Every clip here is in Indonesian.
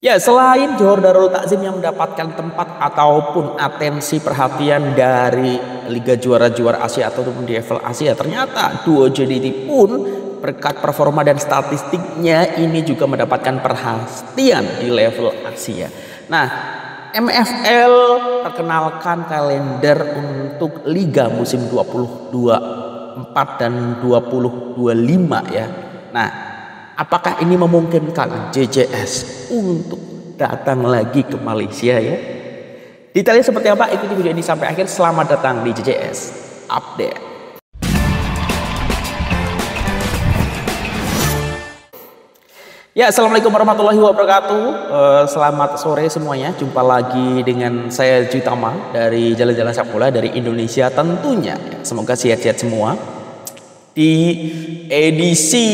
Ya, selain Johor Darul Takzim yang mendapatkan tempat ataupun atensi perhatian dari Liga Juara-Juara Asia ataupun di level Asia, ternyata duo JDT pun berkat performa dan statistiknya ini juga mendapatkan perhatian di level Asia. Nah, MFL perkenalkan kalender untuk Liga musim 2024 dan 2025 ya. Nah, apakah ini memungkinkan JJS untuk datang lagi ke Malaysia ya? Detailnya seperti apa? Ikuti video ini sampai akhir. Selamat datang di JJS Update. Ya, assalamualaikum warahmatullahi wabarakatuh. Selamat sore semuanya. Jumpa lagi dengan saya Jutama dari Jalan-Jalan Sepak Bola dari Indonesia tentunya. Semoga sehat-sehat semua. Di edisi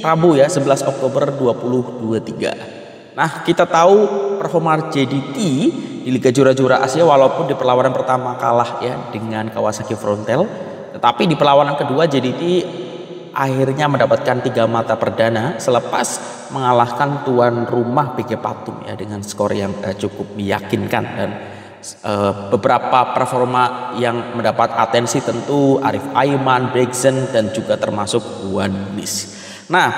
Rabu ya 11 Oktober 2023. Nah, kita tahu performa JDT di Liga Juara-Juara Asia walaupun di perlawanan pertama kalah ya dengan Kawasaki Frontale, tetapi di perlawanan kedua JDT akhirnya mendapatkan 3 mata perdana selepas mengalahkan tuan rumah PG Patum ya dengan skor yang cukup meyakinkan. Dan beberapa performa yang mendapat atensi tentu Arif Aiman, Bregzen, dan juga termasuk Wan Nis. Nah,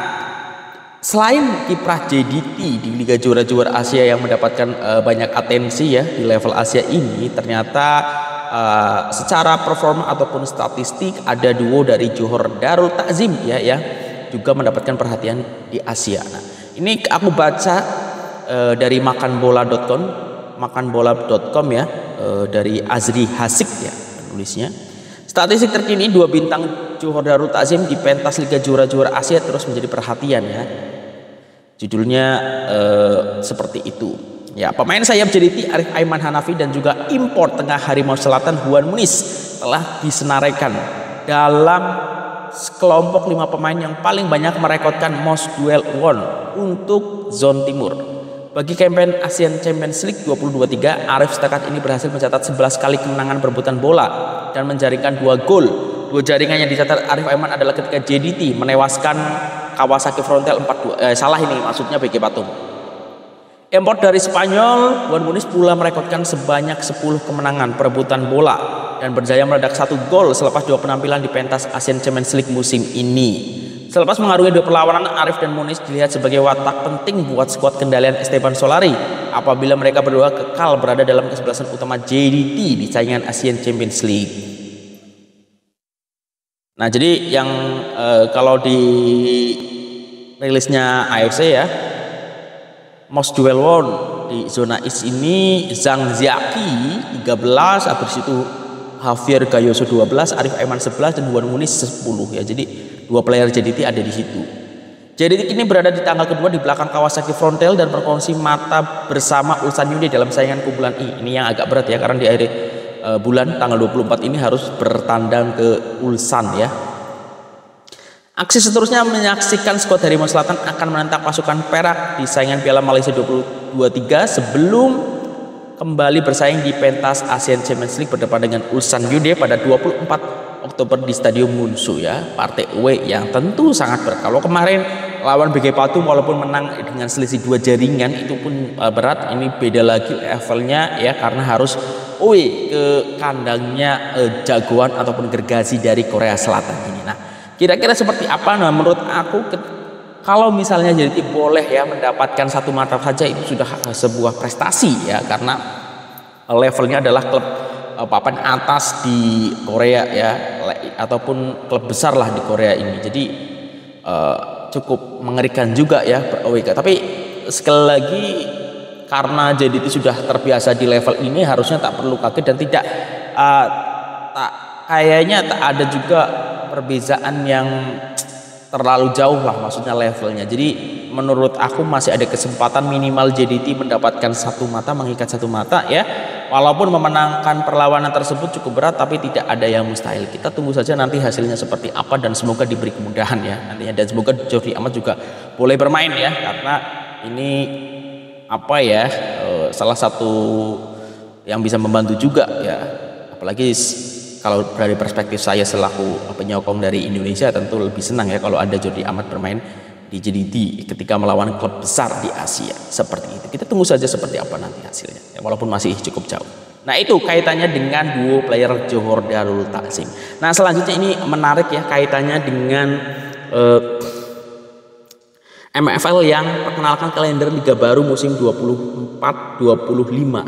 selain kiprah JDT di Liga Juara-Juara Asia yang mendapatkan banyak atensi ya di level Asia ini, ternyata secara performa ataupun statistik ada duo dari Johor Darul Takzim ya juga mendapatkan perhatian di Asia. Nah, ini aku baca dari makanbola.com ya, dari Azri Hasik ya penulisnya. Statistik terkini 2 bintang Johor Darul Takzim di pentas Liga Juara-Juara Asia terus menjadi perhatian ya. Judulnya seperti itu. Ya, pemain sayap JDT Arif Aiman Hanafi dan juga impor tengah Harimau Selatan Huan Munis telah disenaraikan dalam kelompok 5 pemain yang paling banyak merekodkan most duel won untuk zone timur. Bagi kampanye Asian Champions League 2023, Arif setakat ini berhasil mencatat 11 kali kemenangan perebutan bola dan menjaringkan 2 gol. 2 jaringan yang dicatat Arif Aiman adalah ketika JDT menewaskan Kawasaki Frontale 4-2. Salah ini maksudnya PG Patum. Import dari Spanyol, Wan Munis pula merekodkan sebanyak 10 kemenangan perebutan bola dan berjaya meledak 1 gol selepas 2 penampilan di pentas Asian Champions League musim ini. Selepas mengarungi 2 perlawanan, Arif dan Munis dilihat sebagai watak penting buat skuad kendalian Esteban Solari apabila mereka berdua kekal berada dalam kesebelasan utama JDT di saingan Asian Champions League. Nah, jadi yang kalau di rilisnya AFC ya, most duel won di zona East ini Zhang Ziaki 13, habis itu Javier Gayoso 12, Arif Aiman 11 dan Wan Munis 10 ya. Jadi 2 player JDT ada di situ. JDT ini berada di tanggal kedua di belakang Kawasaki Frontale dan berkongsi mata bersama Ulsan Hyundai dalam saingan kumpulan I. Ini yang agak berat ya karena di akhir bulan tanggal 24 ini harus bertandang ke Ulsan ya. Aksi seterusnya menyaksikan skuad Harimau Selatan akan menentang pasukan Perak di saingan Piala Malaysia 2023 sebelum kembali bersaing di pentas Asian Champions League berdepan dengan Ulsan Hyundai pada 24 Oktober di Stadium Munsu ya, partai away yang tentu sangat berat. Kalau kemarin lawan BG Patum walaupun menang dengan selisih 2 jaringan itu pun berat, ini beda lagi levelnya ya karena harus away ke kandangnya jagoan ataupun gergaji dari Korea Selatan ini. Nah, kira-kira seperti apa? Nah, menurut aku kalau misalnya JDT boleh ya mendapatkan 1 mata saja itu sudah sebuah prestasi ya karena levelnya adalah klub papan atas di Korea ya ataupun klub besar lah di Korea ini. Jadi cukup mengerikan juga ya WK. Tapi sekali lagi karena JDT sudah terbiasa di level ini harusnya tak perlu kaget dan tidak kayaknya tak ada juga perbedaan yang terlalu jauh lah maksudnya levelnya. Jadi menurut aku masih ada kesempatan minimal JDT mendapatkan 1 mata, mengikat 1 mata ya. Walaupun memenangkan perlawanan tersebut cukup berat tapi tidak ada yang mustahil. Kita tunggu saja nanti hasilnya seperti apa dan semoga diberi kemudahan ya nantinya, dan semoga Jofri Amat juga boleh bermain ya karena ini apa ya salah satu yang bisa membantu juga ya, apalagi kalau dari perspektif saya selaku penyokong dari Indonesia tentu lebih senang ya kalau ada Jordi Amat bermain di JDT ketika melawan klub besar di Asia. Seperti itu. Kita tunggu saja seperti apa nanti hasilnya. Ya, walaupun masih cukup jauh. Nah itu kaitannya dengan duo player Johor Darul Takzim. Nah selanjutnya ini menarik ya kaitannya dengan MFL yang perkenalkan kalender liga baru musim 24-25.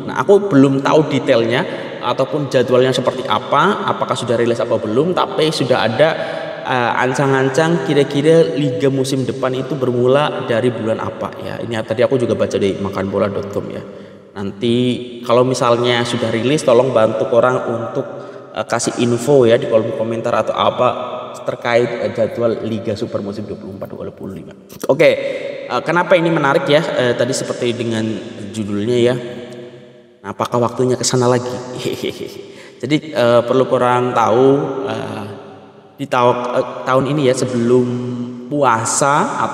Nah aku belum tahu detailnya ataupun jadwalnya seperti apa, apakah sudah rilis apa belum, tapi sudah ada ancang-ancang kira-kira liga musim depan itu bermula dari bulan apa ya. Ini tadi aku juga baca di makanbola.com ya. Nanti kalau misalnya sudah rilis tolong bantu orang untuk kasih info ya di kolom komentar atau apa terkait jadwal Liga Super musim 24-25. Oke, kenapa ini menarik ya? Tadi seperti dengan judulnya ya. Nah, apakah waktunya ke sana lagi? Jadi perlu kurang tahu di tahun ini ya sebelum puasa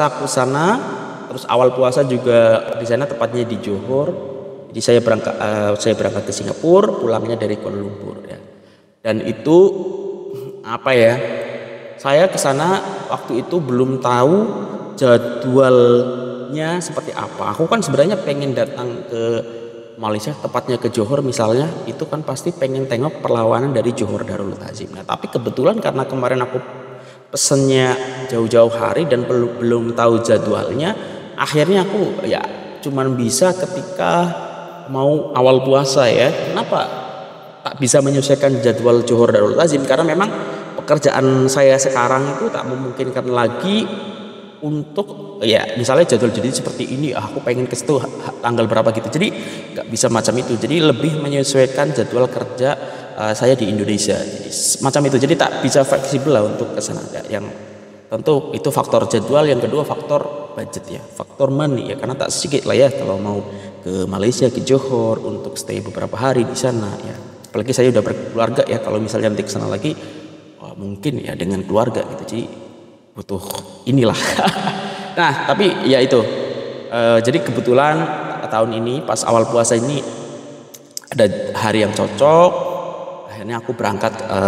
aku sana, terus awal puasa juga di sana tepatnya di Johor. Jadi saya berangkat ke Singapura, pulangnya dari Kuala Lumpur ya. Dan itu apa ya? Saya ke sana waktu itu belum tahu jadwalnya seperti apa. Aku kan sebenarnya pengen datang ke Malaysia, tepatnya ke Johor misalnya, itu kan pasti pengen tengok perlawanan dari Johor Darul Takzim. Nah, tapi kebetulan karena kemarin aku pesennya jauh-jauh hari dan belum tahu jadwalnya, akhirnya aku ya cuman bisa ketika mau awal puasa ya. Kenapa tak bisa menyesuaikan jadwal Johor Darul Takzim? Karena memang pekerjaan saya sekarang itu tak memungkinkan lagi untuk ya misalnya jadwal jadi seperti ini, aku pengen ke situ tanggal berapa gitu, jadi nggak bisa macam itu. Jadi lebih menyesuaikan jadwal kerja saya di Indonesia, jadi macam itu. Jadi tak bisa fleksibel lah untuk ke sana ya. Yang tentu itu faktor jadwal, yang kedua faktor budget ya, faktor money ya, karena tak sedikit lah ya kalau mau ke Malaysia, ke Johor untuk stay beberapa hari di sana ya. Apalagi saya udah berkeluarga ya, kalau misalnya nanti ke sana lagi mungkin ya dengan keluarga gitu, jadi butuh inilah. Nah tapi ya itu jadi kebetulan tahun ini pas awal puasa ini ada hari yang cocok, akhirnya aku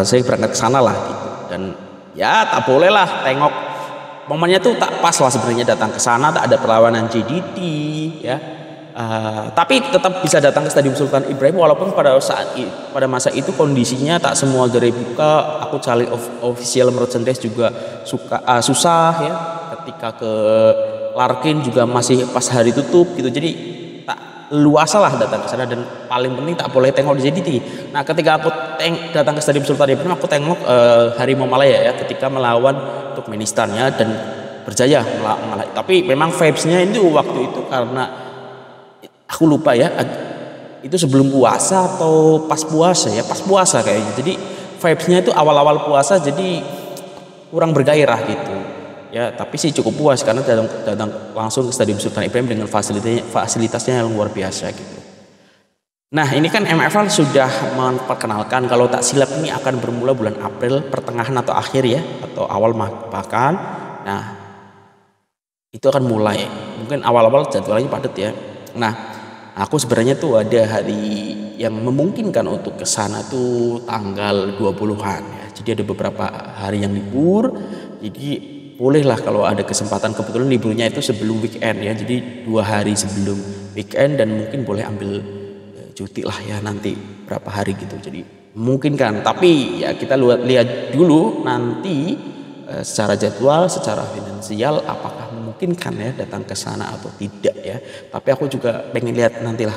saya berangkat ke sana lah gitu. Dan ya tak boleh lah tengok momennya tuh tak pas lah sebenarnya datang ke sana, tak ada perlawanan JDT ya. Tapi tetap bisa datang ke Stadium Sultan Ibrahim walaupun pada masa itu kondisinya tak semua gerai buka. Aku cari official merchandise juga susah ya. Ketika ke Larkin juga masih pas hari tutup gitu. Jadi tak luasa lah datang ke sana, dan paling penting tak boleh tengok di JDT. Nah, ketika aku datang ke Stadium Sultan Ibrahim, aku tengok Harimau Malaya ya ketika melawan Turkmenistan ya, dan berjaya tapi memang vibes-nya itu waktu itu karena aku lupa ya, itu sebelum puasa atau pas puasa ya, pas puasa kayaknya. Jadi vibes-nya itu awal-awal puasa, jadi kurang bergairah gitu ya. Tapi sih cukup puas karena datang langsung ke Stadium Sultan Ibrahim dengan fasilitasnya yang luar biasa gitu. Nah ini kan MFL sudah memperkenalkan kalau tak silap ini akan bermula bulan April pertengahan atau akhir ya, atau awal bahkan. Nah itu akan mulai, mungkin awal-awal jadwalnya padat ya. Nah aku sebenarnya tuh ada hari yang memungkinkan untuk ke sana tuh tanggal 20-an ya. Jadi ada beberapa hari yang libur. Jadi bolehlah kalau ada kesempatan, kebetulan liburnya itu sebelum weekend ya. Jadi 2 hari sebelum weekend, dan mungkin boleh ambil cuti lah ya nanti berapa hari gitu. Jadi memungkinkan. Tapi ya kita lihat dulu nanti secara jadwal, secara finansial apakah memungkinkan ya datang ke sana atau tidak ya. Tapi aku juga pengen lihat nantilah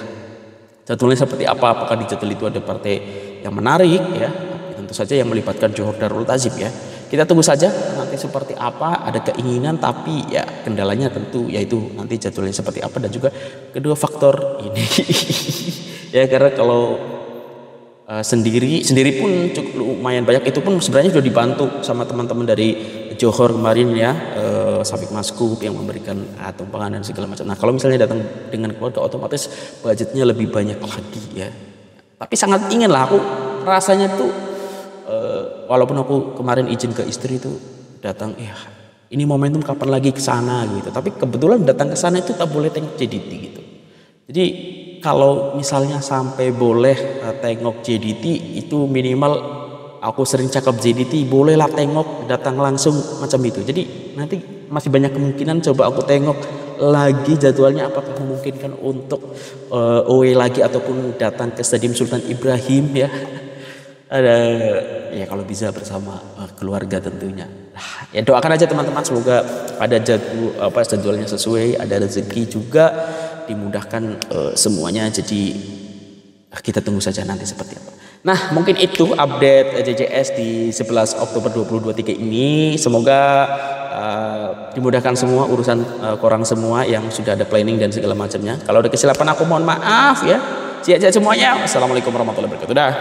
jadwalnya seperti apa, apakah di jadwal itu ada partai yang menarik ya, tentu saja yang melibatkan Johor Darul Takzim ya. Kita tunggu saja nanti seperti apa, ada keinginan tapi ya kendalanya tentu yaitu nanti jadwalnya seperti apa, dan juga kedua faktor ini ya, karena kalau sendiri pun cukup lumayan banyak, itu pun sebenarnya sudah dibantu sama teman-teman dari Johor kemarin ya, Sabik Maskup yang memberikan tumpangan dan segala macam. Nah kalau misalnya datang dengan keluarga otomatis budgetnya lebih banyak lagi ya. Tapi sangat ingin lah aku, rasanya tuh walaupun aku kemarin izin ke istri itu datang, ya ini momentum kapan lagi ke sana gitu. Tapi kebetulan datang ke sana itu tak boleh tengok JDT gitu. Jadi kalau misalnya sampai boleh tengok JDT itu minimal aku sering cakap JDT, bolehlah tengok, datang langsung macam itu. Jadi nanti masih banyak kemungkinan, coba aku tengok lagi jadwalnya apakah memungkinkan untuk away lagi ataupun datang ke Stadium Sultan Ibrahim ya. Ada ya kalau bisa bersama keluarga tentunya. Nah, ya doakan aja teman-teman, semoga ada jadwalnya sesuai, ada rezeki juga, dimudahkan semuanya. Jadi kita tunggu saja nanti seperti apa. Nah, mungkin itu update JJS di 11 Oktober 2023 ini. Semoga dimudahkan semua urusan korang semua yang sudah ada planning dan segala macamnya. Kalau ada kesilapan aku mohon maaf ya. Siap-siap semuanya. Assalamualaikum warahmatullahi wabarakatuh. Dah.